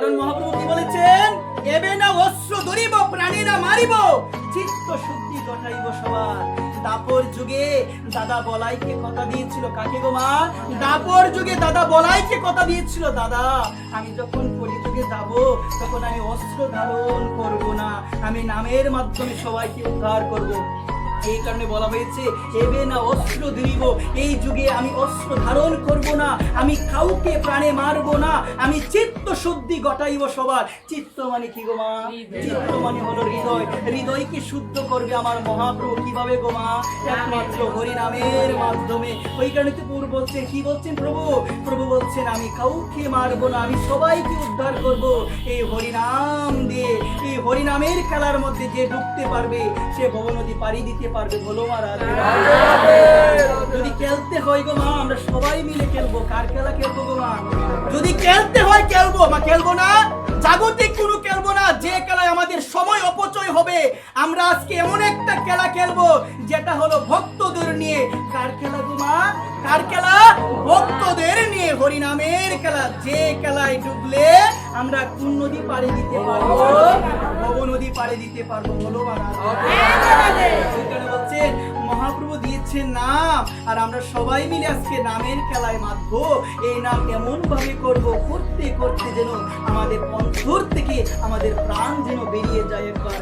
কারণ মহাপ্রভু কি বলেছেন, এবে না অস্ত্র ধরিব প্রাণীরা মারিব, চিত্ত শুদ্ধি ঘটাইব সবার। দাপর যুগে দাদা বলাইকে কথা দিয়েছিল, কাকে গো মা? দাপর যুগে দাদা বলাইকে কথা দিয়েছিল, দাদা আমি যখন কলিযুগে যাব তখন আমি অস্ত্র ধারণ করব না, আমি নামের মাধ্যমে সবাইকে উদ্ধার করব। এই কারণে বলা হয়েছে এবে না অস্ত্র ধরিব, এই যুগে আমি অস্ত্র ধারণ করব না, আমি কাউকে প্রাণে মারব না, আমি চিত্ত শুদ্ধি ঘটাইব সবার। চিত্ত মানে কি গো মা? চিত্ত মানে হলো হৃদয়। হৃদয়কে শুদ্ধ করবে আমার মহাপ্রভু কিভাবে গো মা? একমাত্র হরি নামের মাধ্যমে। ওই কারণে তো প্রভু বলছেন, কি বলছেন প্রভু? প্রভু বলছেন আমি কাউকে মারব না, আমি সবাইকে উদ্ধার করব এই হরি নাম দিয়ে। এই হরি নামের খেলার মধ্যে যে ঢুকতে পারবে সে ভব নদী পাড়ি দিতে পারবে। বলো মা রাধে রাধে। যদি খেলতে হয় গো মা আমরা সবাই মিলে খেলবো। কার খেলা খেলবো গো মা? যদি খেলতে হয় খেলবো মা, খেলবো না জাগতিক কোনো খেলবো না, যে খেলায় আমাদের সময় অপচয় হবে। আমরা আজকে এমন একটা খেলা খেলবো যেটা হলো ভক্তদের নিয়ে। কার খেলা গো মা? কার খেলা? ভক্তদের নিয়ে, হরি নামের খেলা। যে খেলায় ডুবলে আমরা কোন নদী পাড়ি দিতে পারবো? ভব নদী পাড়ি দিতে পারবো। বলো মা বলছেন মহাপ্রভু দিয়েছেন নাম, আর আমরা সবাই মিলে আজকে নামের খেলায় মাতবো। এই নাম এমন ভাবে করব, করতে করতে যেন আমাদের অন্তর থেকে আমাদের প্রাণ যেন বেরিয়ে যায়। একবার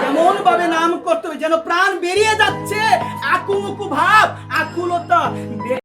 এমন ভাবে নাম করতে হবে যেন প্রাণ বেরিয়ে যাচ্ছে, আকুমুকু ভাব, আকুলতা